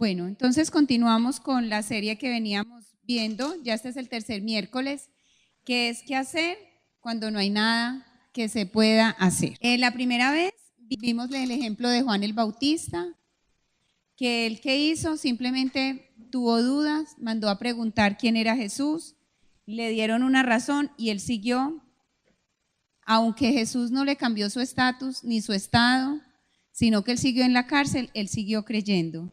Bueno, entonces continuamos con la serie que veníamos viendo. Ya este es el tercer miércoles, que es qué hacer cuando no hay nada que se pueda hacer. La primera vez vimos el ejemplo de Juan el Bautista, que él que hizo simplemente tuvo dudas, mandó a preguntar quién era Jesús, le dieron una razón y él siguió, aunque Jesús no le cambió su estatus ni su estado, sino que él siguió en la cárcel, él siguió creyendo.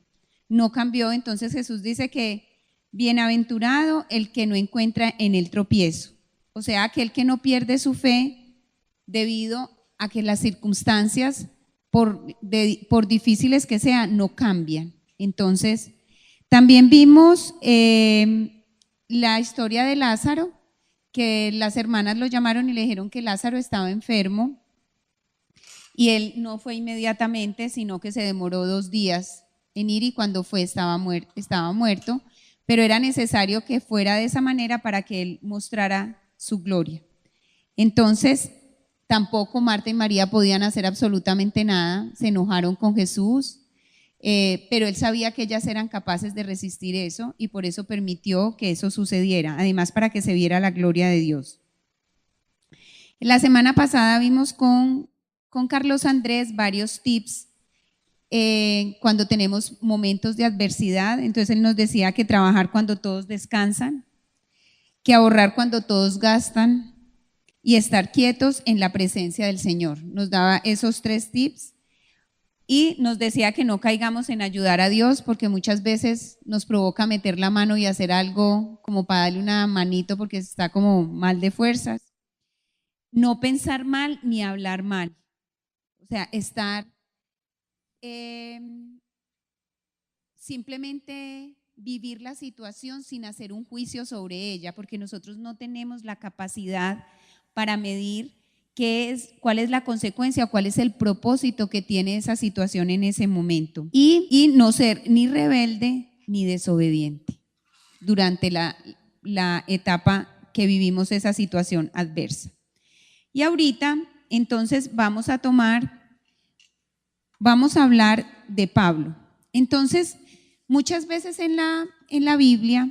No cambió. Entonces Jesús dice que bienaventurado el que no encuentra en él tropiezo, o sea, aquel que no pierde su fe debido a que las circunstancias, por difíciles que sean, no cambian. Entonces, también vimos la historia de Lázaro, que las hermanas lo llamaron y le dijeron que Lázaro estaba enfermo, y él no fue inmediatamente, sino que se demoró 2 días en ir, y cuando fue estaba muerto, pero era necesario que fuera de esa manera para que él mostrara su gloria. Entonces, tampoco Marta y María podían hacer absolutamente nada, se enojaron con Jesús, pero él sabía que ellas eran capaces de resistir eso y por eso permitió que eso sucediera, además para que se viera la gloria de Dios. La semana pasada vimos con Carlos Andrés varios tips cuando tenemos momentos de adversidad. Entonces él nos decía que trabajar cuando todos descansan, que ahorrar cuando todos gastan y estar quietos en la presencia del Señor. Nos daba esos 3 tips y nos decía que no caigamos en ayudar a Dios, porque muchas veces nos provoca meter la mano y hacer algo como para darle una manito porque está como mal de fuerzas. No pensar mal ni hablar mal, o sea, estar simplemente vivir la situación sin hacer un juicio sobre ella, porque nosotros no tenemos la capacidad para medir cuál es la consecuencia, cuál es el propósito que tiene esa situación en ese momento, y no ser ni rebelde ni desobediente durante la etapa que vivimos esa situación adversa. Y ahorita entonces vamos a hablar de Pablo. Entonces, muchas veces en la Biblia,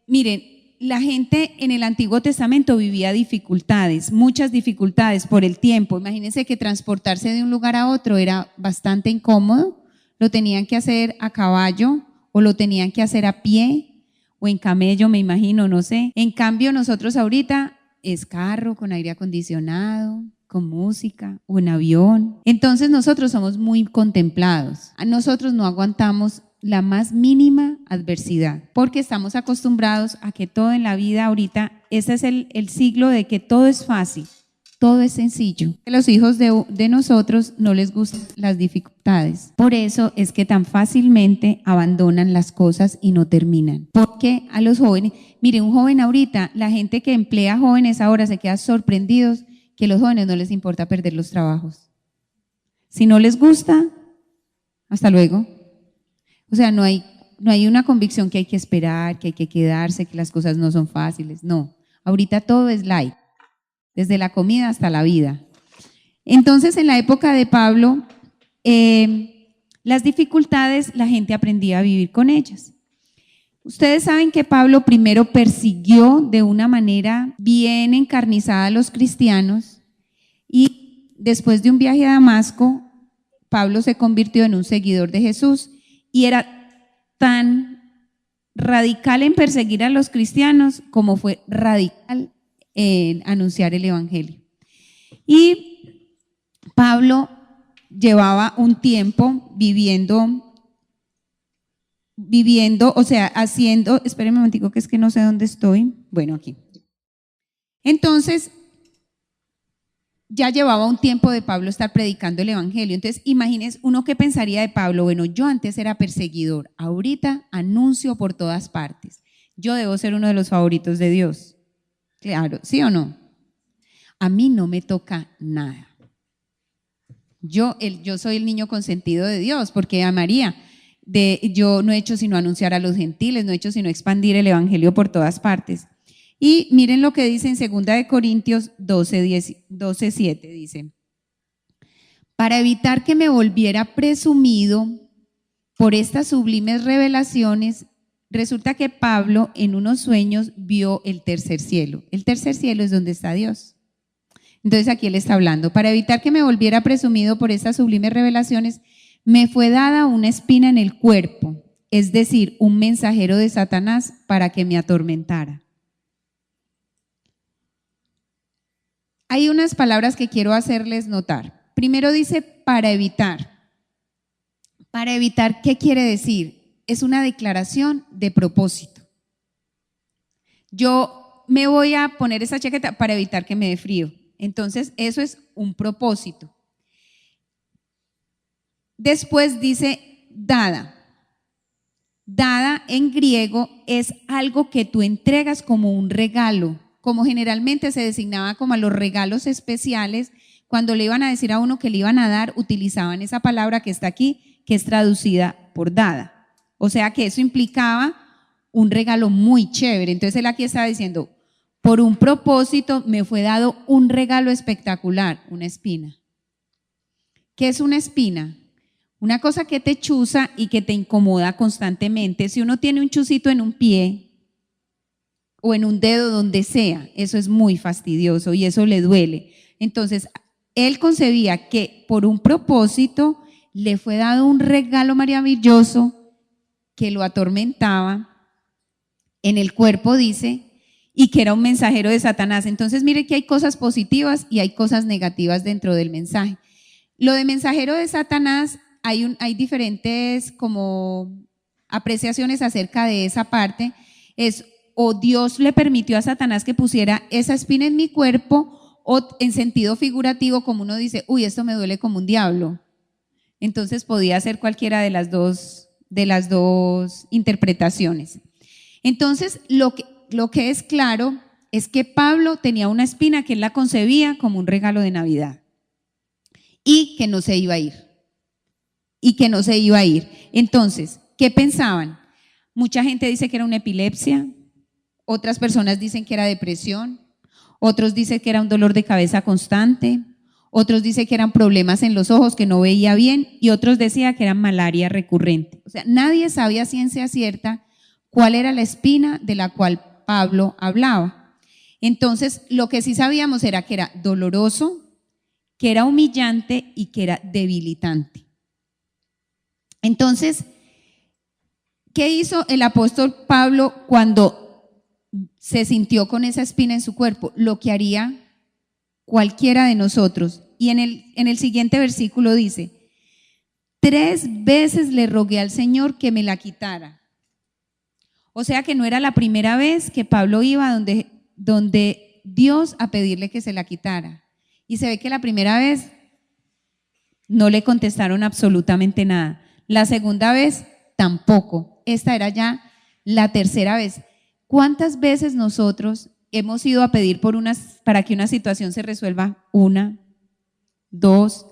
miren, la gente en el Antiguo Testamento vivía dificultades, muchas dificultades por el tiempo. Imagínense que transportarse de un lugar a otro era bastante incómodo, lo tenían que hacer a caballo o lo tenían que hacer a pie o en camello, me imagino, no sé. En cambio, nosotros ahorita es carro con aire acondicionado, con música o en avión. Entonces nosotros somos muy contemplados. A nosotros no aguantamos la más mínima adversidad porque estamos acostumbrados a que todo en la vida ahorita, ese es el siglo de que todo es fácil, todo es sencillo. A los hijos de nosotros no les gustan las dificultades. Por eso es que tan fácilmente abandonan las cosas y no terminan. Porque a los jóvenes, mire, un joven ahorita, la gente que emplea jóvenes ahora se queda sorprendidos que a los jóvenes no les importa perder los trabajos. Si no les gusta, hasta luego. O sea, no hay una convicción que hay que esperar, que hay que quedarse, que las cosas no son fáciles. No, ahorita todo es light, desde la comida hasta la vida. Entonces, en la época de Pablo, las dificultades, la gente aprendía a vivir con ellas. Ustedes saben que Pablo primero persiguió de una manera bien encarnizada a los cristianos y después de un viaje a Damasco, Pablo se convirtió en un seguidor de Jesús y era tan radical en perseguir a los cristianos como fue radical en anunciar el evangelio. Y Pablo llevaba un tiempo viviendo, o sea, haciendo, espérenme un momentico que es que no sé dónde estoy. Bueno, aquí. Entonces, ya llevaba un tiempo de Pablo estar predicando el evangelio. Entonces, imagínense uno qué pensaría de Pablo. Bueno, yo antes era perseguidor, ahorita anuncio por todas partes. Yo debo ser uno de los favoritos de Dios. Claro, ¿sí o no? A mí no me toca nada. Yo soy el niño consentido de Dios, porque a María, yo no he hecho sino anunciar a los gentiles, no he hecho sino expandir el evangelio por todas partes. Y miren lo que dice en 2 Corintios 12:7, dice: para evitar que me volviera presumido, por estas sublimes revelaciones, resulta que Pablo en unos sueños vio el tercer cielo. El tercer cielo es donde está Dios. Entonces aquí él está hablando, para evitar que me volviera presumido por estas sublimes revelaciones, me fue dada una espina en el cuerpo, es decir, un mensajero de Satanás para que me atormentara. Hay unas palabras que quiero hacerles notar. Primero dice para evitar. Para evitar, ¿qué quiere decir? Es una declaración de propósito. Yo me voy a poner esa chaqueta para evitar que me dé frío. Entonces, eso es un propósito. Después dice dada. Dada en griego es algo que tú entregas como un regalo, como generalmente se designaba como a los regalos especiales. Cuando le iban a decir a uno que le iban a dar, utilizaban esa palabra que está aquí, que es traducida por dada. O sea que eso implicaba un regalo muy chévere. Entonces él aquí está diciendo, por un propósito me fue dado un regalo espectacular, una espina. ¿Qué es una espina? Una cosa que te chuza y que te incomoda constantemente. Si uno tiene un chusito en un pie o en un dedo, donde sea, eso es muy fastidioso y eso le duele. Entonces, él concebía que por un propósito le fue dado un regalo maravilloso que lo atormentaba en el cuerpo, dice, y que era un mensajero de Satanás. Entonces, mire que hay cosas positivas y hay cosas negativas dentro del mensaje. Lo de mensajero de Satanás, hay diferentes como apreciaciones acerca de esa parte. Es o Dios le permitió a Satanás que pusiera esa espina en mi cuerpo, o en sentido figurativo, como uno dice, uy, esto me duele como un diablo. Entonces podía ser cualquiera de las dos interpretaciones. Entonces, lo que es claro es que Pablo tenía una espina que él la concebía como un regalo de Navidad y que no se iba a ir. Entonces, ¿qué pensaban? Mucha gente dice que era una epilepsia, otras personas dicen que era depresión, otros dicen que era un dolor de cabeza constante, otros dicen que eran problemas en los ojos, que no veía bien, y otros decían que era malaria recurrente. O sea, nadie sabía a ciencia cierta cuál era la espina de la cual Pablo hablaba. Entonces, lo que sí sabíamos era que era doloroso, que era humillante y que era debilitante. Entonces, ¿qué hizo el apóstol Pablo cuando se sintió con esa espina en su cuerpo? Lo que haría cualquiera de nosotros. Y en el siguiente versículo dice, 3 veces le rogué al Señor que me la quitara. O sea que no era la primera vez que Pablo iba donde Dios a pedirle que se la quitara. Y se ve que la primera vez no le contestaron absolutamente nada. La segunda vez tampoco. Esta era ya la tercera vez. ¿Cuántas veces nosotros hemos ido a pedir para que una situación se resuelva? 1, 2,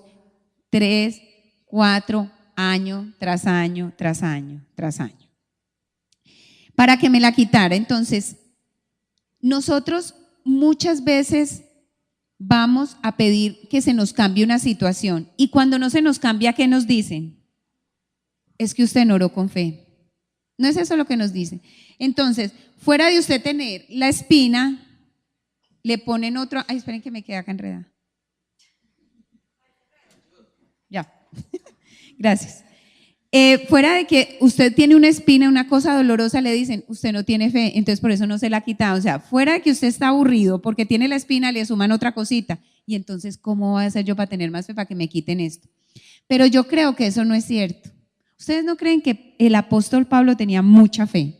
3, 4, año tras año, tras año, tras año. Para que me la quitara. Entonces, nosotros muchas veces vamos a pedir que se nos cambie una situación y cuando no se nos cambia, ¿qué nos dicen? Es que usted no oró con fe. ¿No es eso lo que nos dicen? Entonces, fuera de usted tener la espina, le ponen otro. Ay, esperen que me quede acá enredada. Ya, gracias. Fuera de que usted tiene una espina, una cosa dolorosa, le dicen, usted no tiene fe, entonces por eso no se la ha quitado. O sea, fuera de que usted está aburrido porque tiene la espina, le suman otra cosita. Y entonces, ¿cómo voy a hacer yo para tener más fe, para que me quiten esto? Pero yo creo que eso no es cierto. ¿Ustedes no creen que el apóstol Pablo tenía mucha fe?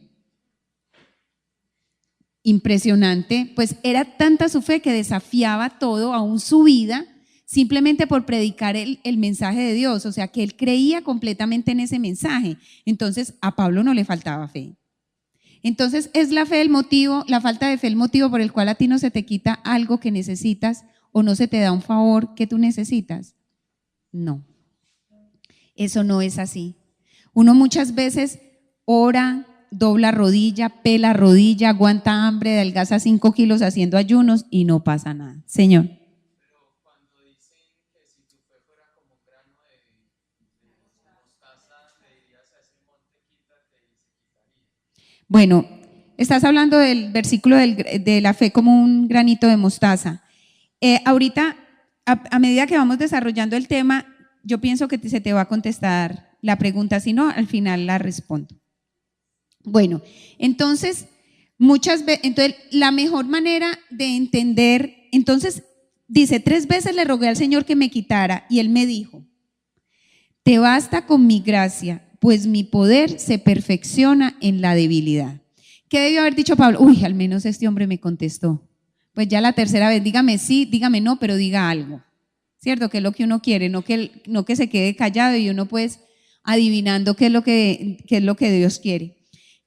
Impresionante, pues era tanta su fe que desafiaba todo, aún su vida, simplemente por predicar el mensaje de Dios. O sea, que él creía completamente en ese mensaje. Entonces, a Pablo no le faltaba fe. Entonces, ¿es la fe el motivo, la falta de fe el motivo por el cual a ti no se te quita algo que necesitas o no se te da un favor que tú necesitas? No, eso no es así. Uno muchas veces ora, dobla rodilla, pela rodilla, aguanta hambre, adelgaza 5 kilos haciendo ayunos y no pasa nada. Señor. Pero cuando dicen que si tu fe fuera como un grano de mostaza, le dirías a Bueno, estás hablando del versículo de la fe como un granito de mostaza. Ahorita, a medida que vamos desarrollando el tema, yo pienso que se te va a contestar la pregunta, si no, al final la respondo. Bueno, entonces, entonces la mejor manera de entender, entonces dice, 3 veces le rogué al Señor que me quitara y Él me dijo, te basta con mi gracia, pues mi poder se perfecciona en la debilidad. ¿Qué debió haber dicho Pablo? Uy, al menos este hombre me contestó. Pues ya la tercera vez, dígame sí, dígame no, pero diga algo. ¿Cierto? Que es lo que uno quiere, no que se quede callado y uno pues adivinando qué es lo que Dios quiere.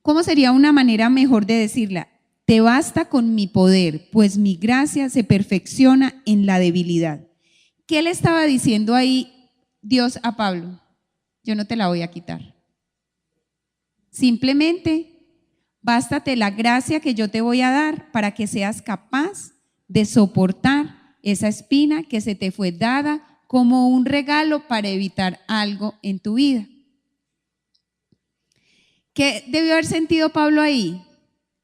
¿Cómo sería una manera mejor de decirla? Te basta con mi poder, pues mi gracia se perfecciona en la debilidad. ¿Qué le estaba diciendo ahí Dios a Pablo? Yo no te la voy a quitar. Simplemente, bástate la gracia que yo te voy a dar para que seas capaz de soportar esa espina que se te fue dada como un regalo para evitar algo en tu vida. ¿Qué debió haber sentido Pablo ahí?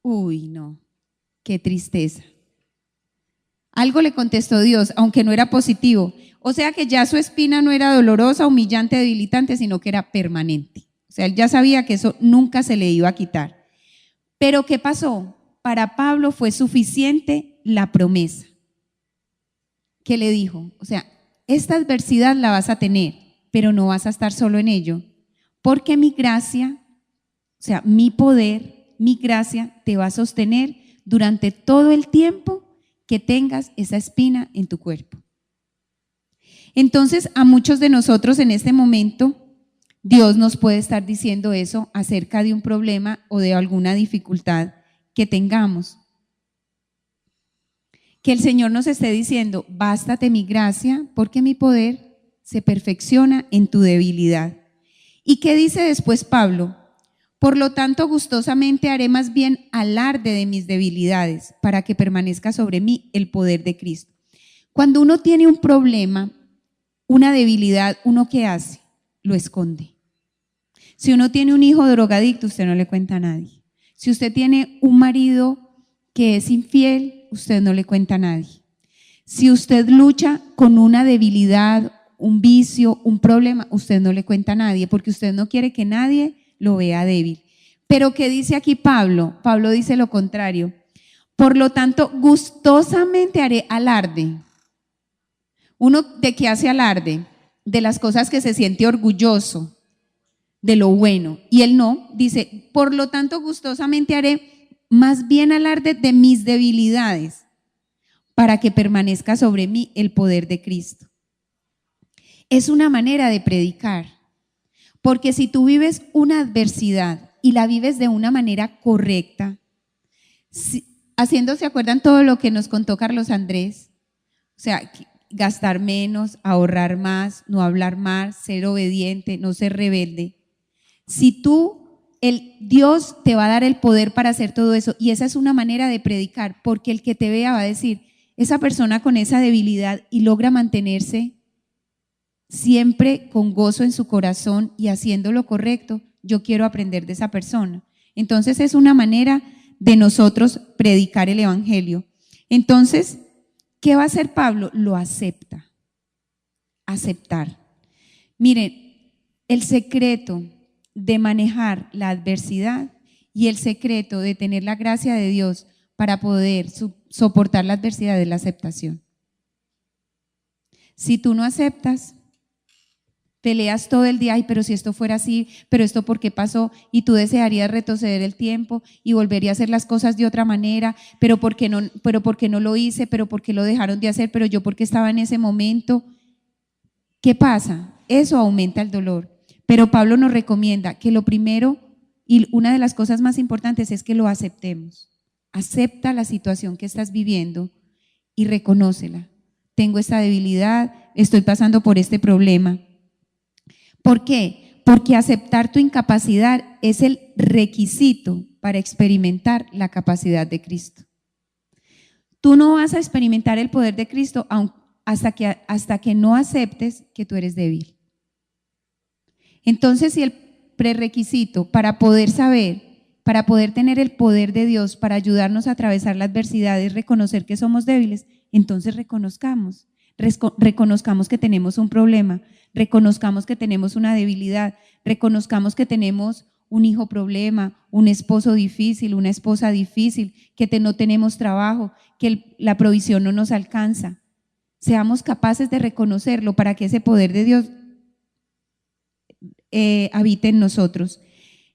Uy, no, qué tristeza. Algo le contestó Dios, aunque no era positivo. O sea que ya su espina no era dolorosa, humillante, debilitante, sino que era permanente. O sea, él ya sabía que eso nunca se le iba a quitar. Pero ¿qué pasó? Para Pablo fue suficiente la promesa. ¿Qué le dijo? O sea, esta adversidad la vas a tener, pero no vas a estar solo en ello, porque mi gracia, o sea, mi poder, mi gracia te va a sostener durante todo el tiempo que tengas esa espina en tu cuerpo. Entonces, a muchos de nosotros en este momento, Dios nos puede estar diciendo eso acerca de un problema o de alguna dificultad que tengamos. Que el Señor nos esté diciendo, bástate mi gracia, porque mi poder se perfecciona en tu debilidad. ¿Y qué dice después Pablo? Por lo tanto, gustosamente haré más bien alarde de mis debilidades, para que permanezca sobre mí el poder de Cristo. Cuando uno tiene un problema, una debilidad, ¿uno qué hace? Lo esconde. Si uno tiene un hijo drogadicto, usted no le cuenta a nadie. Si usted tiene un marido que es infiel, usted no le cuenta a nadie. Si usted lucha con una debilidad, un vicio, un problema, usted no le cuenta a nadie, porque usted no quiere que nadie lo vea débil. Pero ¿qué dice aquí Pablo? Pablo dice lo contrario. Por lo tanto, gustosamente haré alarde. ¿Uno de qué hace alarde? De las cosas que se siente orgulloso, de lo bueno. Y él no, dice, por lo tanto, gustosamente haré más bien alarde de mis debilidades, para que permanezca sobre mí el poder de Cristo. Es una manera de predicar, porque si tú vives una adversidad y la vives de una manera correcta, ¿se acuerdan todo lo que nos contó Carlos Andrés? O sea, gastar menos, ahorrar más, no hablar más, ser obediente, no ser rebelde. Si Dios te va a dar el poder para hacer todo eso, y esa es una manera de predicar, porque el que te vea va a decir, esa persona con esa debilidad y logra mantenerse siempre con gozo en su corazón y haciendo lo correcto, yo quiero aprender de esa persona. Entonces es una manera de nosotros predicar el evangelio. Entonces, ¿qué va a hacer Pablo? Lo acepta. Aceptar. Miren, el secreto de manejar la adversidad y el secreto de tener la gracia de Dios para poder soportar la adversidad es la aceptación. Si tú no aceptas, peleas todo el día, ay, pero si esto fuera así, pero esto por qué pasó, y tú desearías retroceder el tiempo y volvería a hacer las cosas de otra manera, pero ¿por qué no lo hice? ¿Pero por qué lo dejaron de hacer? ¿Pero yo por qué estaba en ese momento? ¿Qué pasa? Eso aumenta el dolor. Pero Pablo nos recomienda que lo primero y una de las cosas más importantes es que lo aceptemos. Acepta la situación que estás viviendo y reconócela. Tengo esta debilidad, estoy pasando por este problema. ¿Por qué? Porque aceptar tu incapacidad es el requisito para experimentar la capacidad de Cristo. Tú no vas a experimentar el poder de Cristo hasta que no aceptes que tú eres débil. Entonces, si el prerequisito para poder saber para poder tener el poder de Dios para ayudarnos a atravesar la adversidad y reconocer que somos débiles, entonces reconozcamos que tenemos un problema, reconozcamos que tenemos una debilidad, reconozcamos que tenemos un hijo problema, un esposo difícil, una esposa difícil, que no tenemos trabajo, que la provisión no nos alcanza. Seamos capaces de reconocerlo para que ese poder de Dios habite en nosotros.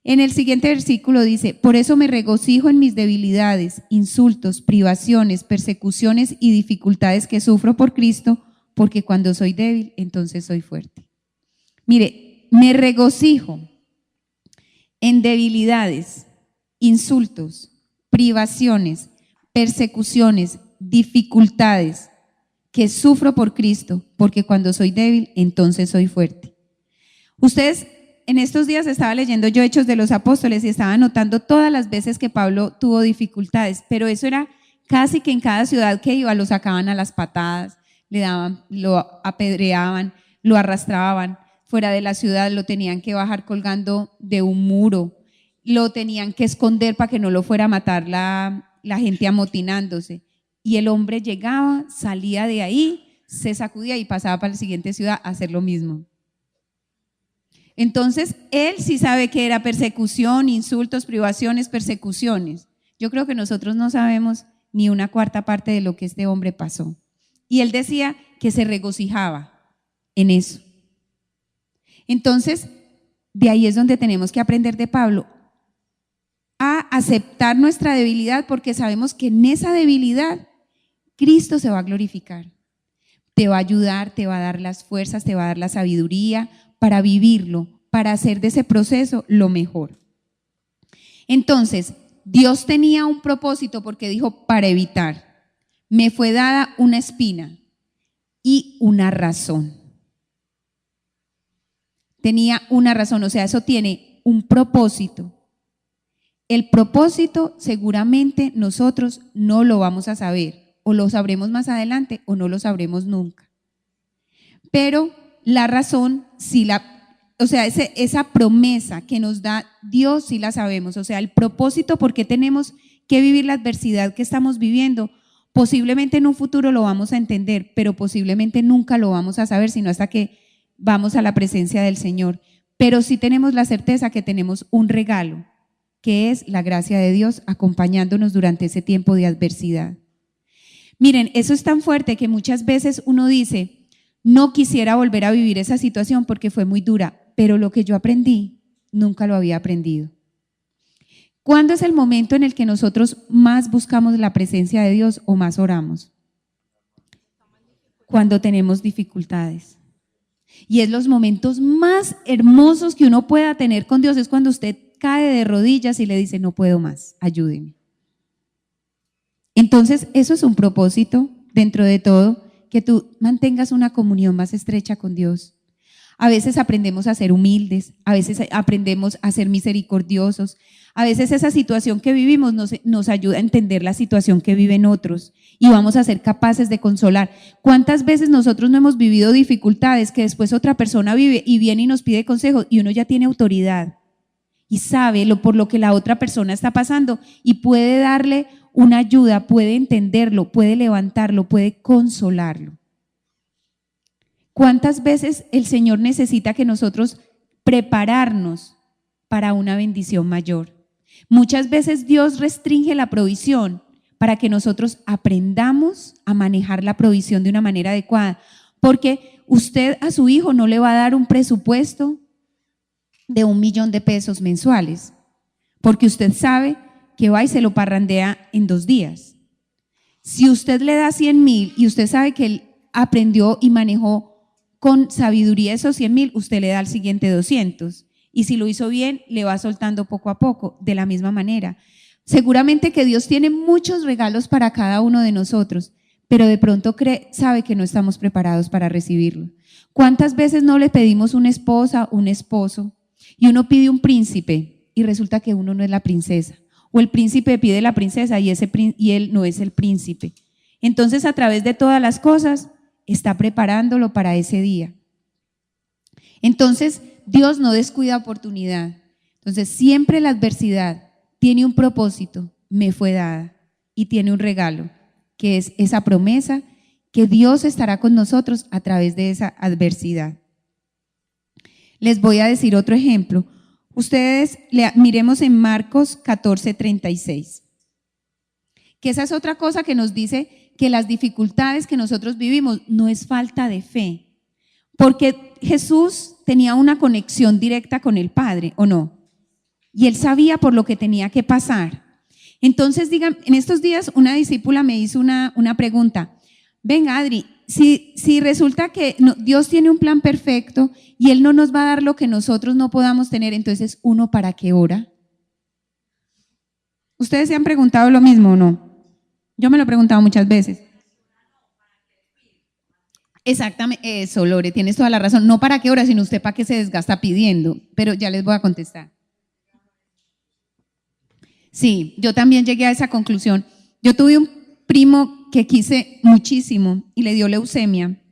En el siguiente versículo dice: por eso me regocijo en mis debilidades, insultos, privaciones, persecuciones y dificultades que sufro por Cristo, porque cuando soy débil, entonces soy fuerte. Mire, me regocijo en debilidades, insultos, privaciones, persecuciones, dificultades que sufro por Cristo, porque cuando soy débil, entonces soy fuerte. Ustedes, en estos días estaba leyendo yo Hechos de los Apóstoles y estaba notando todas las veces que Pablo tuvo dificultades, pero eso era casi que en cada ciudad que iba lo sacaban a las patadas, le daban, lo apedreaban, lo arrastraban. Fuera de la ciudad lo tenían que bajar colgando de un muro, lo tenían que esconder para que no lo fuera a matar la gente amotinándose. Y el hombre llegaba, salía de ahí, se sacudía y pasaba para la siguiente ciudad a hacer lo mismo. Entonces, él sí sabe que era persecución, insultos, privaciones, persecuciones. Yo creo que nosotros no sabemos ni una cuarta parte de lo que este hombre pasó. Y él decía que se regocijaba en eso. Entonces, de ahí es donde tenemos que aprender de Pablo a aceptar nuestra debilidad, porque sabemos que en esa debilidad Cristo se va a glorificar. Te va a ayudar, te va a dar las fuerzas, te va a dar la sabiduría para vivirlo, para hacer de ese proceso lo mejor. Entonces, Dios tenía un propósito porque dijo: para evitar, me fue dada una espina y una razón. Tenía una razón, o sea, eso tiene un propósito. El propósito seguramente nosotros no lo vamos a saber, o lo sabremos más adelante o no lo sabremos nunca. Pero la razón, sí esa promesa que nos da Dios sí la sabemos, o sea, el propósito por qué tenemos que vivir la adversidad que estamos viviendo, posiblemente en un futuro lo vamos a entender, pero posiblemente nunca lo vamos a saber sino hasta que vamos a la presencia del Señor. Pero sí tenemos la certeza que tenemos un regalo, que es la gracia de Dios acompañándonos durante ese tiempo de adversidad. Miren, eso es tan fuerte que muchas veces uno dice: no quisiera volver a vivir esa situación porque fue muy dura, pero lo que yo aprendí, nunca lo había aprendido. ¿Cuándo es el momento en el que nosotros más buscamos la presencia de Dios o más oramos? Cuando tenemos dificultades. Y es los momentos más hermosos que uno pueda tener con Dios, es cuando usted cae de rodillas y le dice: no puedo más, ayúdeme. Entonces, eso es un propósito dentro de todo, que tú mantengas una comunión más estrecha con Dios. A veces aprendemos a ser humildes, a veces aprendemos a ser misericordiosos, a veces esa situación que vivimos nos ayuda a entender la situación que viven otros y vamos a ser capaces de consolar. ¿Cuántas veces nosotros no hemos vivido dificultades que después otra persona vive y viene y nos pide consejo y uno ya tiene autoridad y sabe por lo que la otra persona está pasando y puede darle una ayuda, puede entenderlo, puede levantarlo, puede consolarlo? ¿Cuántas veces el Señor necesita que nosotros prepararnos para una bendición mayor? Muchas veces Dios restringe la provisión para que nosotros aprendamos a manejar la provisión de una manera adecuada, porque usted a su hijo no le va a dar un presupuesto de 1 millón de pesos mensuales, porque usted sabe que va y se lo parrandea en 2 días. Si usted le da 100,000 y usted sabe que él aprendió y manejó con sabiduría esos 100,000, usted le da al siguiente 200. Y si lo hizo bien, le va soltando poco a poco, de la misma manera. Seguramente que Dios tiene muchos regalos para cada uno de nosotros, pero de pronto sabe que no estamos preparados para recibirlo. ¿Cuántas veces no le pedimos una esposa, un esposo, y uno pide un príncipe y resulta que uno no es la princesa? O el príncipe pide la princesa y él no es el príncipe. Entonces, a través de todas las cosas, está preparándolo para ese día. Entonces, Dios no descuida oportunidad. Entonces, siempre la adversidad tiene un propósito, me fue dada y tiene un regalo, que es esa promesa que Dios estará con nosotros a través de esa adversidad. Les voy a decir otro ejemplo. Ustedes miremos en Marcos 14:36, que esa es otra cosa que nos dice que las dificultades que nosotros vivimos no es falta de fe, porque Jesús tenía una conexión directa con el Padre, ¿o no? Y él sabía por lo que tenía que pasar. Entonces, digan, en estos días una discípula me hizo una pregunta. Venga, Adri, si resulta que Dios tiene un plan perfecto y Él no nos va a dar lo que nosotros no podamos tener, entonces, ¿uno para qué ora? ¿Ustedes se han preguntado lo mismo o no? Yo me lo he preguntado muchas veces. Exactamente, eso, Lore, tienes toda la razón. No para qué ora, sino usted para qué se desgasta pidiendo, pero ya les voy a contestar. Sí, yo también llegué a esa conclusión. Yo tuve un primo que quise muchísimo y le dio leucemia,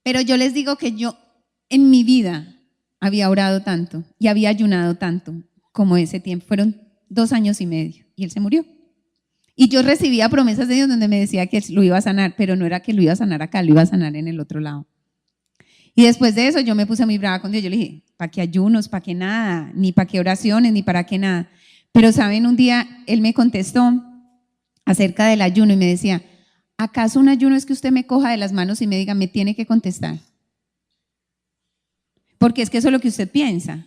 pero yo les digo que yo en mi vida había orado tanto y había ayunado tanto como ese tiempo. Fueron 2 años y medio y él se murió. Y yo recibía promesas de Dios donde me decía que lo iba a sanar, pero no era que lo iba a sanar acá, lo iba a sanar en el otro lado. Y después de eso yo me puse muy brava con Dios. Yo le dije, ¿para qué ayunos? ¿Para qué nada? Ni para qué oraciones, ni para qué nada. Pero saben, un día él me contestó acerca del ayuno y me decía, ¿acaso un ayuno es que usted me coja de las manos y me diga, me tiene que contestar? Porque es que eso es lo que usted piensa,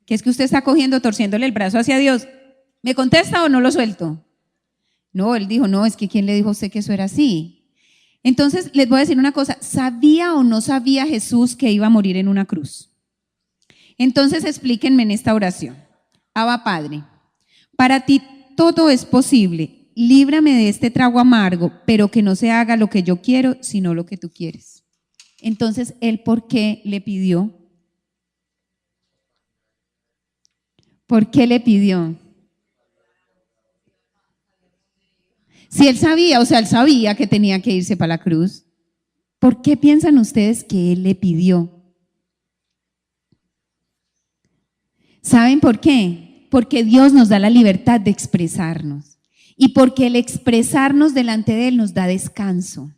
que es que usted está cogiendo, torciéndole el brazo hacia Dios. ¿Me contesta o no lo suelto? No, él dijo, no, es que ¿quién le dijo a usted que eso era así? Entonces, les voy a decir una cosa, ¿sabía o no sabía Jesús que iba a morir en una cruz? Entonces, explíquenme en esta oración. Abba Padre, para ti todo es posible, líbrame de este trago amargo, pero que no se haga lo que yo quiero, sino lo que tú quieres. Entonces, ¿él por qué le pidió? ¿Por qué le pidió? Si él sabía, o sea, él sabía que tenía que irse para la cruz, ¿por qué piensan ustedes que él le pidió? ¿Saben por qué? Porque Dios nos da la libertad de expresarnos y porque el expresarnos delante de Él nos da descanso,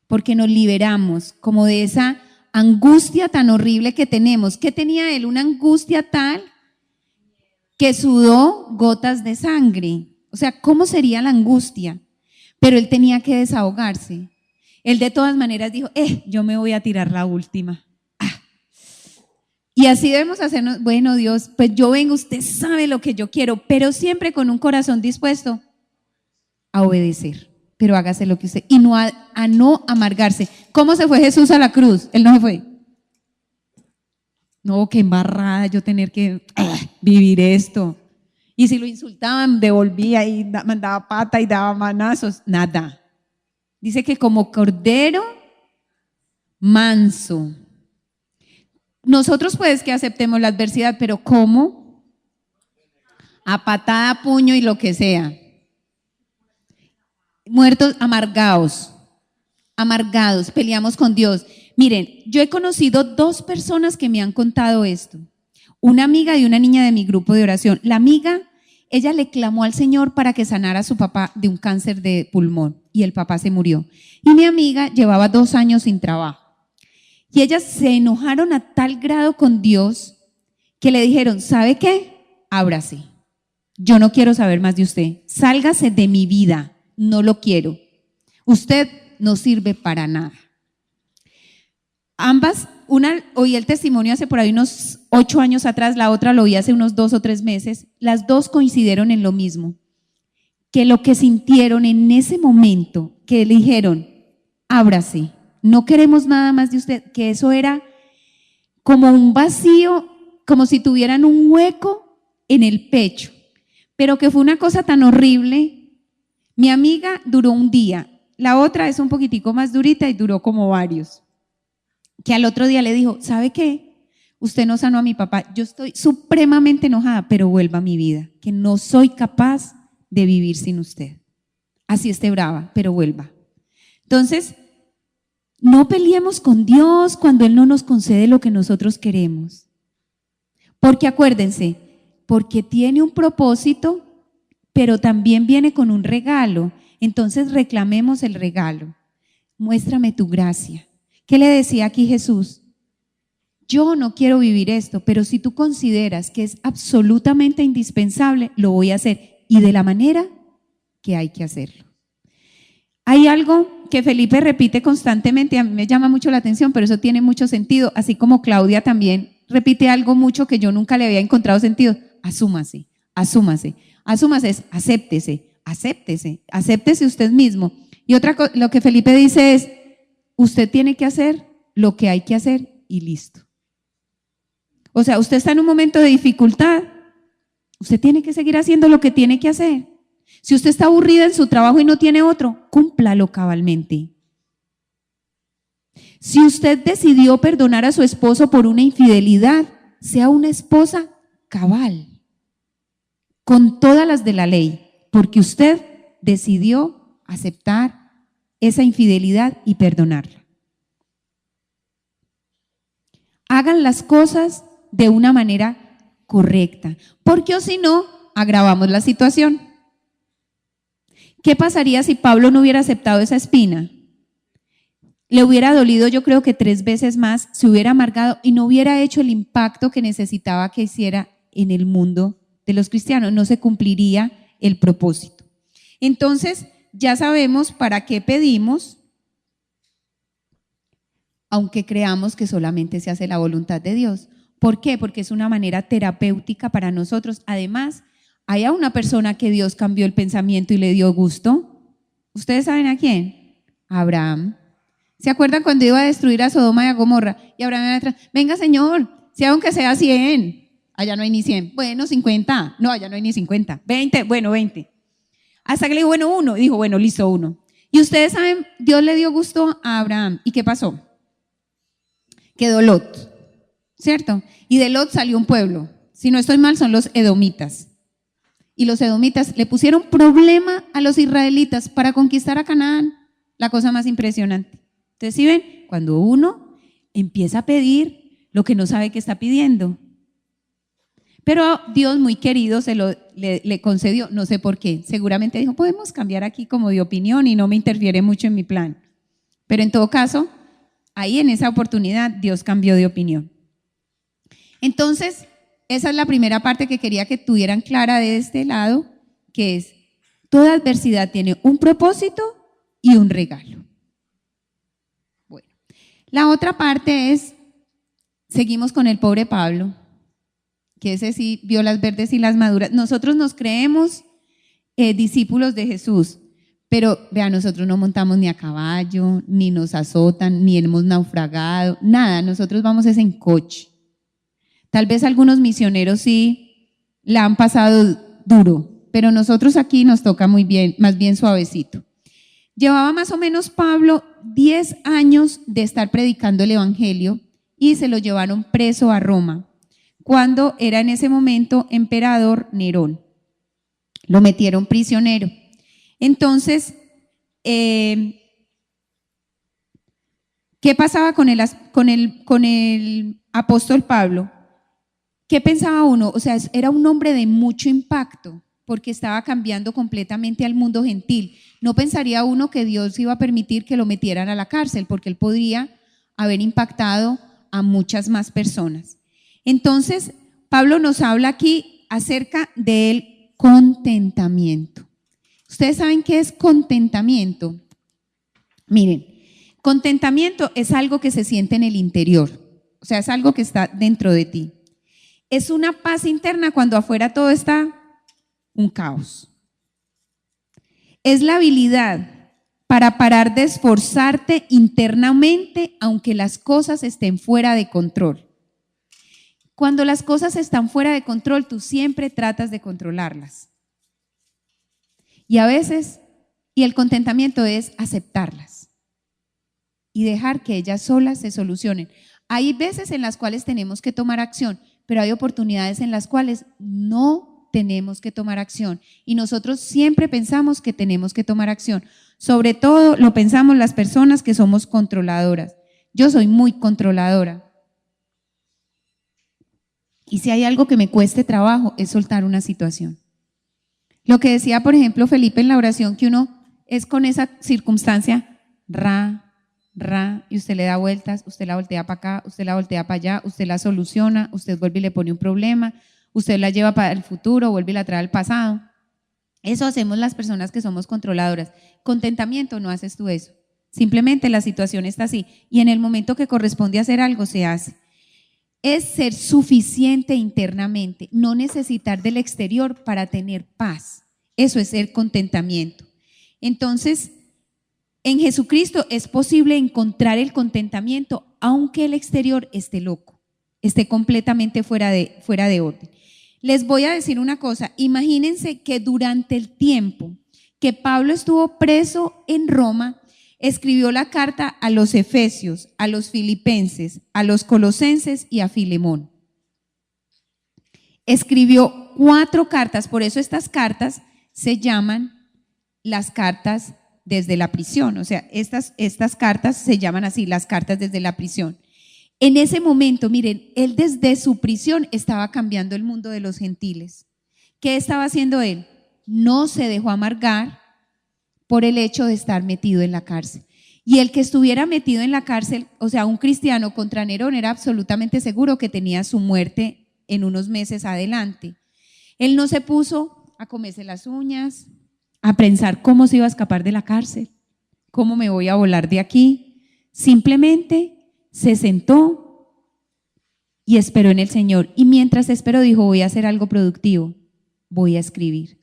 porque nos liberamos como de esa angustia tan horrible que tenemos. ¿Qué tenía él? Una angustia tal que sudó gotas de sangre. O sea, ¿cómo sería la angustia? Pero él tenía que desahogarse. Él de todas maneras dijo, yo me voy a tirar la última. Y así debemos hacernos, bueno Dios, pues yo vengo, usted sabe lo que yo quiero, pero siempre con un corazón dispuesto a obedecer, pero hágase lo que usted, y no a no amargarse. ¿Cómo se fue Jesús a la cruz? Él no se fue. No, qué embarrada yo tener que vivir esto. Y si lo insultaban, devolvía y mandaba pata y daba manazos, nada. Dice que como cordero manso. Nosotros pues que aceptemos la adversidad, pero ¿cómo? A patada, puño y lo que sea. Muertos, amargados, peleamos con Dios. Miren, yo he conocido 2 personas que me han contado esto. Una amiga y una niña de mi grupo de oración. La amiga, ella le clamó al Señor para que sanara a su papá de un cáncer de pulmón y el papá se murió. Y mi amiga llevaba 2 años sin trabajo. Y ellas se enojaron a tal grado con Dios que le dijeron, ¿sabe qué? Ábrase. Yo no quiero saber más de usted. Sálgase de mi vida. No lo quiero. Usted no sirve para nada. Ambas, una oí el testimonio hace por ahí unos 8 años atrás, la otra lo oí hace unos 2 o 3 meses. Las 2 coincidieron en lo mismo, que lo que sintieron en ese momento, que le dijeron, ábrase, no queremos nada más de usted, que eso era como un vacío, como si tuvieran un hueco en el pecho, pero que fue una cosa tan horrible. Mi amiga duró un día, la otra es un poquitico más durita y duró como varios. Que al otro día le dijo, ¿sabe qué? Usted no sanó a mi papá, yo estoy supremamente enojada, pero vuelva a mi vida, que no soy capaz de vivir sin usted. Así esté brava, pero vuelva. Entonces, no peleemos con Dios cuando Él no nos concede lo que nosotros queremos. Porque acuérdense, porque tiene un propósito, pero también viene con un regalo. Entonces reclamemos el regalo. Muéstrame tu gracia. ¿Qué le decía aquí Jesús? Yo no quiero vivir esto, pero si tú consideras que es absolutamente indispensable, lo voy a hacer y de la manera que hay que hacerlo. Hay algo que Felipe repite constantemente, a mí me llama mucho la atención, pero eso tiene mucho sentido, así como Claudia también repite algo mucho que yo nunca le había encontrado sentido. Asúmase, asúmase, asúmase es acéptese, acéptese, acéptese usted mismo. Y otra cosa, lo que Felipe dice es, usted tiene que hacer lo que hay que hacer y listo. O sea, usted está en un momento de dificultad, usted tiene que seguir haciendo lo que tiene que hacer. Si usted está aburrida en su trabajo y no tiene otro, cúmplalo cabalmente. Si usted decidió perdonar a su esposo por una infidelidad, sea una esposa cabal, con todas las de la ley, porque usted decidió aceptar esa infidelidad y perdonarla. Hagan las cosas de una manera correcta, porque o si no, agravamos la situación. ¿Qué pasaría si Pablo no hubiera aceptado esa espina? Le hubiera dolido, yo creo que 3 veces más, se hubiera amargado y no hubiera hecho el impacto que necesitaba que hiciera en el mundo de los cristianos, no se cumpliría el propósito. Entonces, ya sabemos para qué pedimos, aunque creamos que solamente se hace la voluntad de Dios. ¿Por qué? Porque es una manera terapéutica para nosotros. Además, hay a una persona que Dios cambió el pensamiento y le dio gusto. ¿Ustedes saben a quién? A Abraham. ¿Se acuerdan cuando iba a destruir a Sodoma y a Gomorra? Y Abraham iba atrás, venga Señor, si aunque sea 100, allá no hay ni 100, bueno 50, no, allá no hay ni 50, 20, bueno 20. Hasta que le dijo, bueno 1, y dijo, bueno listo 1. Y ustedes saben, Dios le dio gusto a Abraham. ¿Y qué pasó? Quedó Lot, ¿cierto? Y de Lot salió un pueblo, si no estoy mal son los edomitas. Y los edomitas le pusieron problema a los israelitas para conquistar a Canaán, la cosa más impresionante. Entonces, ¿sí ven? Cuando uno empieza a pedir lo que no sabe que está pidiendo. Pero Dios muy querido le concedió, no sé por qué. Seguramente dijo, podemos cambiar aquí como de opinión y no me interfiere mucho en mi plan. Pero en todo caso, ahí en esa oportunidad Dios cambió de opinión. Entonces, esa es la primera parte que quería que tuvieran clara de este lado, que es, toda adversidad tiene un propósito y un regalo. Bueno, la otra parte es, seguimos con el pobre Pablo, que ese sí vio las verdes y las maduras. Nosotros nos creemos discípulos de Jesús, pero vean, nosotros no montamos ni a caballo, ni nos azotan, ni hemos naufragado, nada, nosotros vamos es en coche. Tal vez algunos misioneros sí la han pasado duro, pero nosotros aquí nos toca muy bien, más bien suavecito. Llevaba más o menos Pablo 10 años de estar predicando el evangelio y se lo llevaron preso a Roma, cuando era en ese momento emperador Nerón. Lo metieron prisionero. Entonces, ¿qué pasaba con el apóstol Pablo? ¿Qué pensaba uno? O sea, era un hombre de mucho impacto porque estaba cambiando completamente al mundo gentil. No pensaría uno que Dios iba a permitir que lo metieran a la cárcel porque él podría haber impactado a muchas más personas. Entonces, Pablo nos habla aquí acerca del contentamiento. ¿Ustedes saben qué es contentamiento? Miren, contentamiento es algo que se siente en el interior, o sea, es algo que está dentro de ti. Es una paz interna cuando afuera todo está un caos. Es la habilidad para parar de esforzarte internamente aunque las cosas estén fuera de control. Cuando las cosas están fuera de control, tú siempre tratas de controlarlas. Y a veces, y el contentamiento es aceptarlas y dejar que ellas solas se solucionen. Hay veces en las cuales tenemos que tomar acción, pero hay oportunidades en las cuales no tenemos que tomar acción. Y nosotros siempre pensamos que tenemos que tomar acción. Sobre todo lo pensamos las personas que somos controladoras. Yo soy muy controladora. Y si hay algo que me cueste trabajo, es soltar una situación. Lo que decía, por ejemplo, Felipe en la oración, que uno es con esa circunstancia, y usted le da vueltas, usted la voltea para acá, usted la voltea para allá, usted la soluciona, usted vuelve y le pone un problema, usted la lleva para el futuro, vuelve y la trae al pasado. Eso hacemos las personas que somos controladoras. Contentamiento, no haces tú eso. Simplemente la situación está así y en el momento que corresponde hacer algo se hace. Es ser suficiente internamente, no necesitar del exterior para tener paz. Eso es ser contentamiento. Entonces, en Jesucristo es posible encontrar el contentamiento aunque el exterior esté loco, esté completamente fuera de orden. Les voy a decir una cosa, imagínense que durante el tiempo que Pablo estuvo preso en Roma, escribió la carta a los Efesios, a los Filipenses, a los Colosenses y a Filemón. Escribió 4 cartas, por eso estas cartas se llaman las cartas desde la prisión, o sea, estas cartas se llaman así, las cartas desde la prisión. En ese momento, miren, él desde su prisión estaba cambiando el mundo de los gentiles. ¿Qué estaba haciendo él? No se dejó amargar por el hecho de estar metido en la cárcel. Y el que estuviera metido en la cárcel, o sea, un cristiano contra Nerón, era absolutamente seguro que tenía su muerte en unos meses adelante. Él no se puso a comerse las uñas, a pensar cómo se iba a escapar de la cárcel, cómo me voy a volar de aquí. Simplemente se sentó y esperó en el Señor. Y mientras esperó dijo, voy a hacer algo productivo, voy a escribir.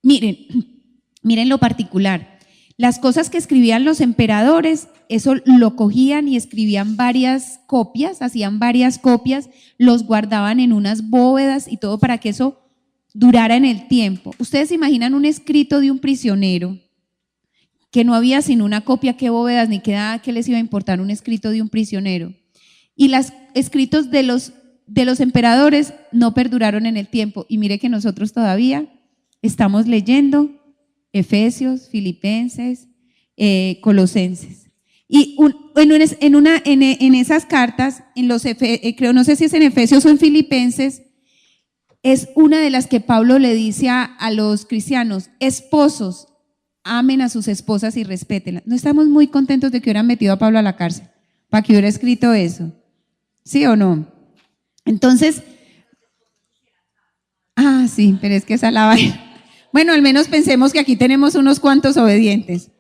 Miren lo particular. Las cosas que escribían los emperadores, eso lo cogían y escribían varias copias, hacían varias copias, los guardaban en unas bóvedas y todo para que eso durara en el tiempo. Ustedes se imaginan un escrito de un prisionero que no había sino una copia, qué bóvedas ni qué nada, qué les iba a importar un escrito de un prisionero. Y los escritos de los emperadores no perduraron en el tiempo. Y mire que nosotros todavía estamos leyendo Efesios, Filipenses, Colosenses. Y en esas cartas, creo, no sé si es en Efesios o en Filipenses, es una de las que Pablo le dice a los cristianos, esposos, amen a sus esposas y respétenlas. No estamos muy contentos de que hubieran metido a Pablo a la cárcel para que hubiera escrito eso. ¿Sí o no? Entonces, sí, pero es que esa la vaina. Bueno, al menos pensemos que aquí tenemos unos cuantos obedientes.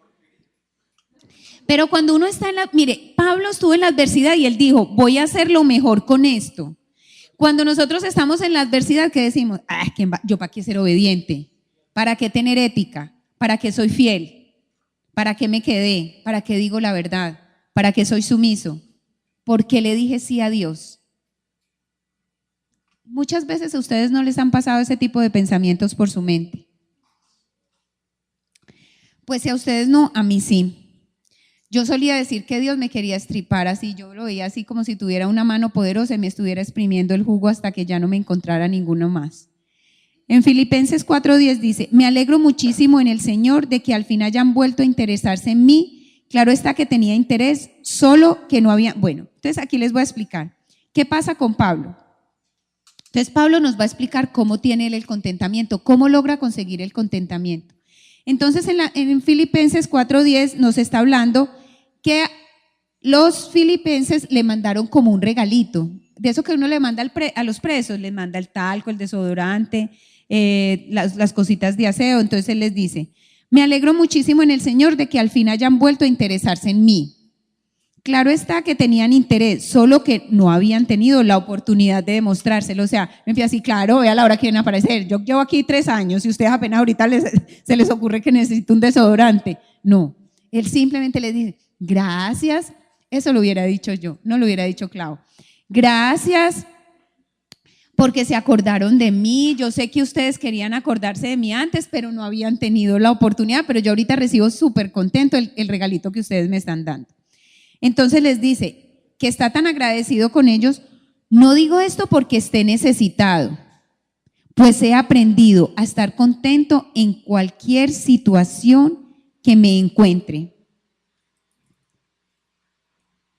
Pero cuando uno está mire, Pablo estuvo en la adversidad y él dijo, voy a hacer lo mejor con esto. Cuando nosotros estamos en la adversidad, ¿qué decimos? ¿Yo para qué ser obediente? ¿Para qué tener ética? ¿Para qué soy fiel? ¿Para qué me quedé? ¿Para qué digo la verdad? ¿Para qué soy sumiso? ¿Por qué le dije sí a Dios? Muchas veces a ustedes no les han pasado ese tipo de pensamientos por su mente. Pues si a ustedes no, a mí sí. Yo solía decir que Dios me quería estripar así, yo lo veía así como si tuviera una mano poderosa y me estuviera exprimiendo el jugo hasta que ya no me encontrara ninguno más. En Filipenses 4:10 dice, me alegro muchísimo en el Señor de que al fin hayan vuelto a interesarse en mí. Claro está que tenía interés, solo que no había. Bueno, entonces aquí les voy a explicar. ¿Qué pasa con Pablo? Entonces Pablo nos va a explicar cómo tiene él el contentamiento, cómo logra conseguir el contentamiento. Entonces en Filipenses 4:10 nos está hablando que los filipenses le mandaron como un regalito, de eso que uno le manda a los presos, les manda el talco, el desodorante, las cositas de aseo. Entonces él les dice, me alegro muchísimo en el Señor de que al fin hayan vuelto a interesarse en mí. Claro está que tenían interés, solo que no habían tenido la oportunidad de demostrárselo. O sea, me decía así, claro, vea la hora que vienen a aparecer. Yo llevo aquí 3 años y ustedes apenas ahorita se les ocurre que necesito un desodorante. No, él simplemente les dice, gracias. Eso lo hubiera dicho yo, no lo hubiera dicho Clau. Gracias porque se acordaron de mí. Yo sé que ustedes querían acordarse de mí antes, pero no habían tenido la oportunidad. Pero yo ahorita recibo súper contento el regalito que ustedes me están dando. Entonces les dice que está tan agradecido con ellos. No digo esto porque esté necesitado, pues he aprendido a estar contento en cualquier situación que me encuentre.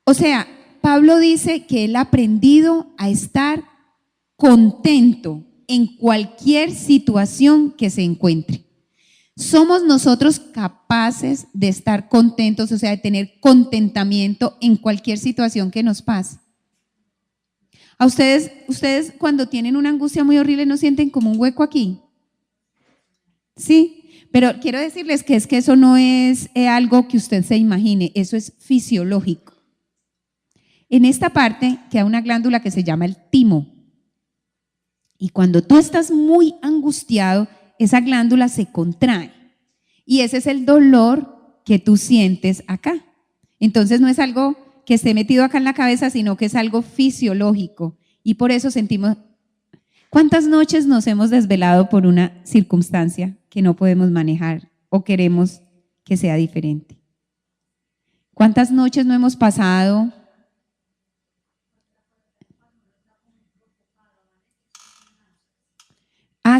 O sea, Pablo dice que él ha aprendido a estar contento en cualquier situación que se encuentre. ¿Somos nosotros capaces de estar contentos, o sea, de tener contentamiento en cualquier situación que nos pase? ¿A ustedes cuando tienen una angustia muy horrible no sienten como un hueco aquí? Sí, pero quiero decirles que es que eso no es algo que usted se imagine, eso es fisiológico. En esta parte queda una glándula que se llama el timo. Y cuando tú estás muy angustiado, esa glándula se contrae. Y ese es el dolor que tú sientes acá. Entonces no es algo que esté metido acá en la cabeza, sino que es algo fisiológico. Y por eso sentimos… ¿Cuántas noches nos hemos desvelado por una circunstancia que no podemos manejar o queremos que sea diferente? ¿Cuántas noches no hemos pasado?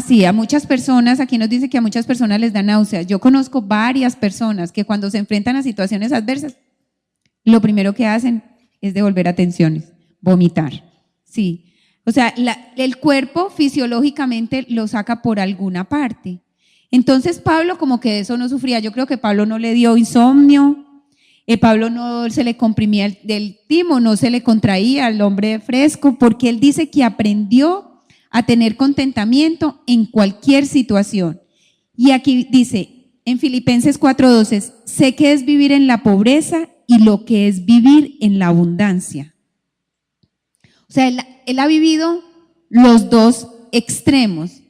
Sí, a muchas personas, aquí nos dice que a muchas personas les da náuseas. Yo conozco varias personas que cuando se enfrentan a situaciones adversas, lo primero que hacen es devolver atenciones, vomitar. Sí, o sea, el cuerpo fisiológicamente lo saca por alguna parte. Entonces Pablo como que de eso no sufría. Yo creo que Pablo no le dio insomnio, Pablo no se le comprimía del timo, no se le contraía al hombre fresco, porque él dice que aprendió a tener contentamiento en cualquier situación. Y aquí dice, en Filipenses 4:12, sé que es vivir en la pobreza y lo que es vivir en la abundancia. O sea, él ha vivido los dos extremos.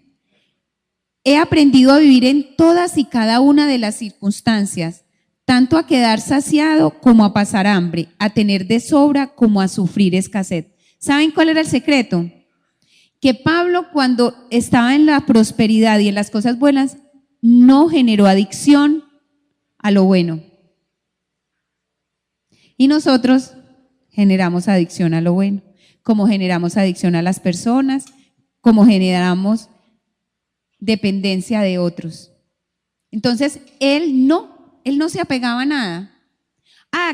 He aprendido a vivir en todas y cada una de las circunstancias, tanto a quedar saciado como a pasar hambre, a tener de sobra como a sufrir escasez. ¿Saben cuál era el secreto? Que Pablo, cuando estaba en la prosperidad y en las cosas buenas, no generó adicción a lo bueno. Y nosotros generamos adicción a lo bueno, como generamos adicción a las personas, como generamos dependencia de otros. Entonces, él no se apegaba a nada.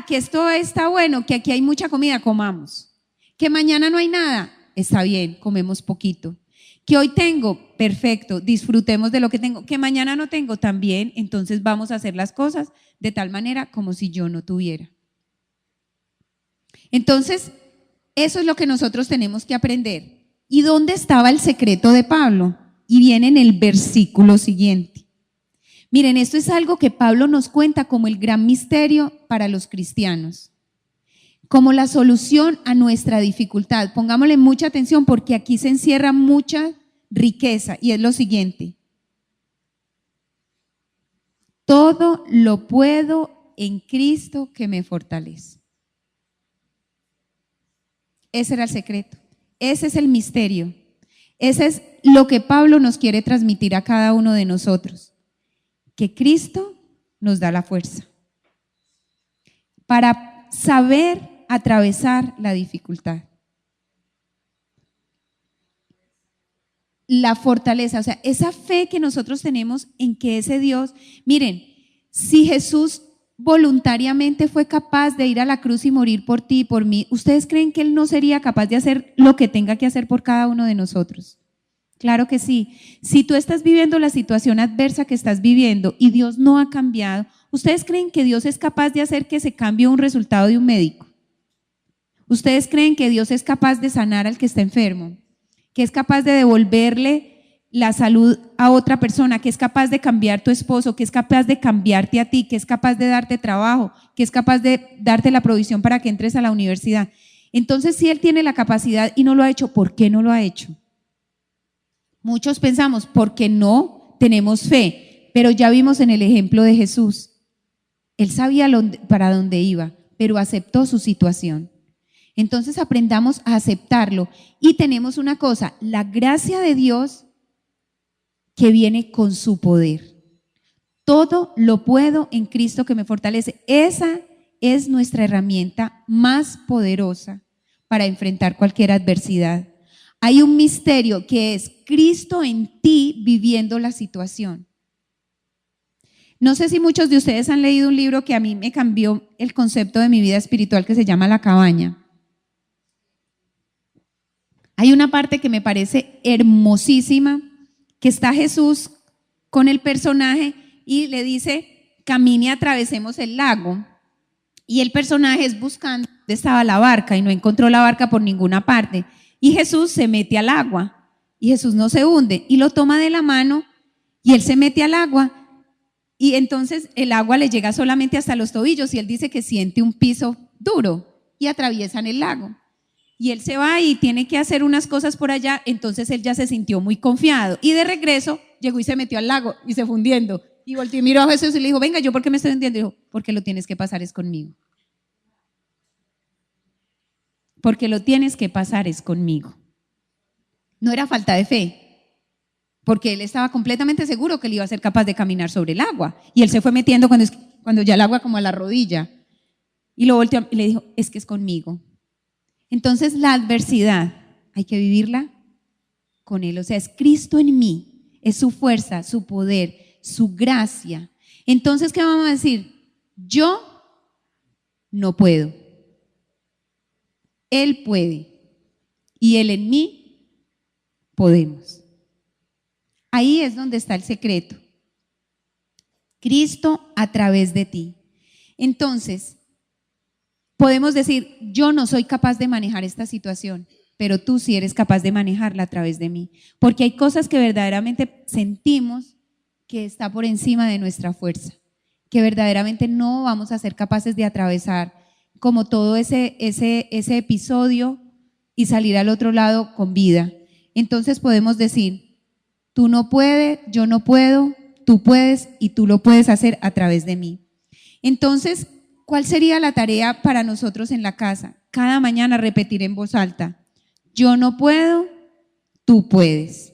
Que esto está bueno, que aquí hay mucha comida, comamos. Que mañana no hay nada, está bien, comemos poquito. Que hoy tengo, perfecto, disfrutemos de lo que tengo. Que mañana no tengo, también, entonces vamos a hacer las cosas de tal manera como si yo no tuviera. Entonces, eso es lo que nosotros tenemos que aprender. ¿Y dónde estaba el secreto de Pablo? Y viene en el versículo siguiente. Miren, esto es algo que Pablo nos cuenta como el gran misterio para los cristianos, como la solución a nuestra dificultad. Pongámosle mucha atención porque aquí se encierra mucha riqueza y es lo siguiente. Todo lo puedo en Cristo que me fortalece. Ese era el secreto, ese es el misterio, ese es lo que Pablo nos quiere transmitir a cada uno de nosotros, que Cristo nos da la fuerza para saber atravesar la dificultad. La fortaleza, o sea, esa fe que nosotros tenemos en que ese Dios, miren, si Jesús voluntariamente fue capaz de ir a la cruz y morir por ti y por mí, ¿ustedes creen que Él no sería capaz de hacer lo que tenga que hacer por cada uno de nosotros? Claro que sí. Si tú estás viviendo la situación adversa que estás viviendo y Dios no ha cambiado, ¿ustedes creen que Dios es capaz de hacer que se cambie un resultado de un médico? ¿Ustedes creen que Dios es capaz de sanar al que está enfermo? ¿Que es capaz de devolverle la salud a otra persona? ¿Que es capaz de cambiar tu esposo? ¿Que es capaz de cambiarte a ti? ¿Que es capaz de darte trabajo? ¿Que es capaz de darte la provisión para que entres a la universidad? Entonces, si Él tiene la capacidad y no lo ha hecho, ¿por qué no lo ha hecho? Muchos pensamos, porque no tenemos fe, pero ya vimos en el ejemplo de Jesús. Él sabía para dónde iba, pero aceptó su situación. Entonces aprendamos a aceptarlo y tenemos una cosa, la gracia de Dios que viene con su poder. Todo lo puedo en Cristo que me fortalece. Esa es nuestra herramienta más poderosa para enfrentar cualquier adversidad. Hay un misterio que es Cristo en ti viviendo la situación. No sé si muchos de ustedes han leído un libro que a mí me cambió el concepto de mi vida espiritual que se llama La Cabaña. Hay una parte que me parece hermosísima, que está Jesús con el personaje y le dice, camine y atravesemos el lago. Y el personaje es buscando dónde estaba la barca y no encontró la barca por ninguna parte. Y Jesús se mete al agua y Jesús no se hunde y lo toma de la mano y él se mete al agua y entonces el agua le llega solamente hasta los tobillos y él dice que siente un piso duro y atraviesan el lago. Y él se va y tiene que hacer unas cosas por allá, entonces él ya se sintió muy confiado. Y de regreso llegó y se metió al lago y se fue hundiendo. Y volteó y miró a Jesús y le dijo, venga, ¿yo por qué me estoy hundiendo? Y dijo, porque lo tienes que pasar es conmigo. Porque lo tienes que pasar es conmigo. No era falta de fe, porque él estaba completamente seguro que él iba a ser capaz de caminar sobre el agua. Y él se fue metiendo cuando ya el agua como a la rodilla. Y lo volteó y le dijo, es que es conmigo. Entonces la adversidad hay que vivirla con él, o sea, es Cristo en mí, es su fuerza, su poder, su gracia. Entonces, ¿qué vamos a decir? Yo no puedo, Él puede y Él en mí podemos. Ahí es donde está el secreto. Cristo a través de ti. Entonces, podemos decir, yo no soy capaz de manejar esta situación, pero tú sí eres capaz de manejarla a través de mí. Porque hay cosas que verdaderamente sentimos que está por encima de nuestra fuerza, que verdaderamente no vamos a ser capaces de atravesar como todo ese episodio y salir al otro lado con vida. Entonces podemos decir, tú no puedes, yo no puedo, tú puedes y tú lo puedes hacer a través de mí. Entonces, ¿cuál sería la tarea para nosotros en la casa? Cada mañana repetir en voz alta, yo no puedo, tú puedes.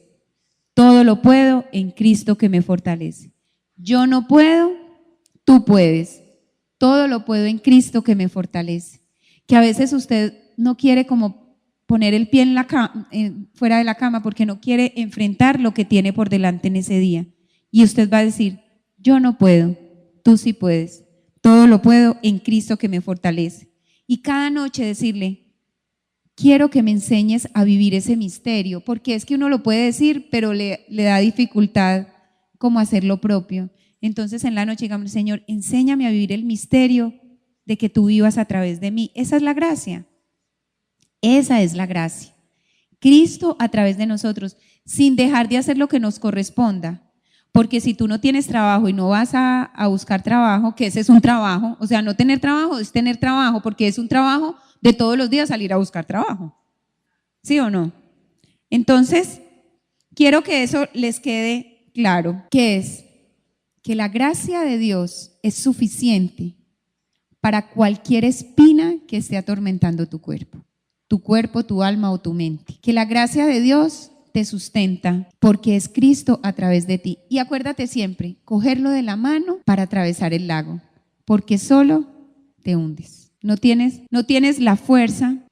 Todo lo puedo en Cristo que me fortalece. Yo no puedo, tú puedes. Todo lo puedo en Cristo que me fortalece. Que a veces usted no quiere como poner el pie en la fuera de la cama porque no quiere enfrentar lo que tiene por delante en ese día. Y usted va a decir, yo no puedo, tú sí puedes. Todo lo puedo en Cristo que me fortalece. Y cada noche decirle, quiero que me enseñes a vivir ese misterio, porque es que uno lo puede decir, pero le da dificultad como hacer lo propio. Entonces en la noche digamos, Señor, enséñame a vivir el misterio de que tú vivas a través de mí. Esa es la gracia. Esa es la gracia. Cristo a través de nosotros, sin dejar de hacer lo que nos corresponda. Porque si tú no tienes trabajo y no vas a buscar trabajo, que ese es un trabajo, o sea, no tener trabajo es tener trabajo, porque es un trabajo de todos los días salir a buscar trabajo. ¿Sí o no? Entonces, quiero que eso les quede claro, que es que la gracia de Dios es suficiente para cualquier espina que esté atormentando tu cuerpo, tu alma o tu mente. Que la gracia de Dios te sustenta porque es Cristo a través de ti. Y acuérdate siempre, cogerlo de la mano para atravesar el lago, porque solo te hundes. No tienes la fuerza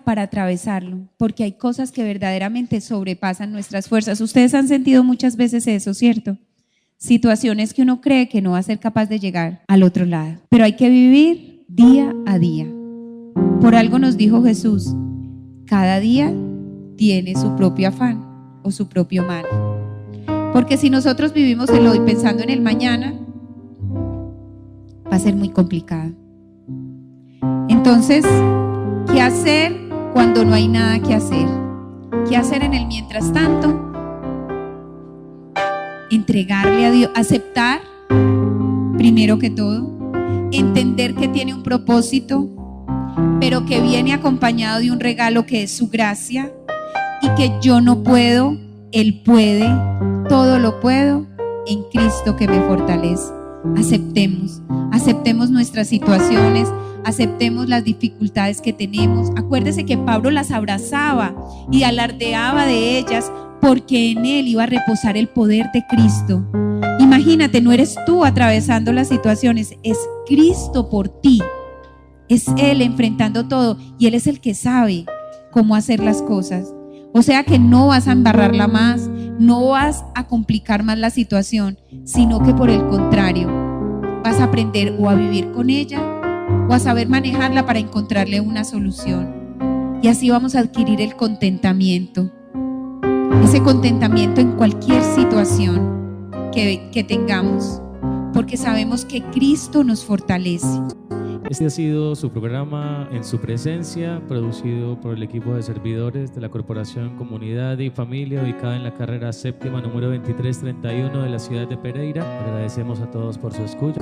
para atravesarlo, porque hay cosas que verdaderamente sobrepasan nuestras fuerzas. Ustedes han sentido muchas veces eso, ¿cierto? Situaciones que uno cree que no va a ser capaz de llegar al otro lado, pero hay que vivir día a día. Por algo nos dijo Jesús, cada día tiene su propio afán o su propio mal. Porque si nosotros vivimos el hoy pensando en el mañana, va a ser muy complicado. Entonces, ¿qué hacer cuando no hay nada que hacer? ¿Qué hacer en el mientras tanto? Entregarle a Dios, aceptar primero que todo, entender que tiene un propósito, pero que viene acompañado de un regalo que es su gracia. Y que yo no puedo, Él puede, todo lo puedo en Cristo que me fortalece. Aceptemos nuestras situaciones, aceptemos las dificultades que tenemos. Acuérdese que Pablo las abrazaba y alardeaba de ellas porque en él iba a reposar el poder de Cristo. Imagínate, no eres tú atravesando las situaciones, es Cristo por ti. Es Él enfrentando todo y Él es el que sabe cómo hacer las cosas. O sea que no vas a embarrarla más, no vas a complicar más la situación, sino que por el contrario, vas a aprender o a vivir con ella o a saber manejarla para encontrarle una solución. Y así vamos a adquirir el contentamiento. Ese contentamiento en cualquier situación que tengamos, porque sabemos que Cristo nos fortalece. Este ha sido su programa En Su Presencia, producido por el equipo de servidores de la Corporación Comunidad y Familia, ubicada en la carrera séptima número 2331 de la ciudad de Pereira. Agradecemos a todos por su escucha.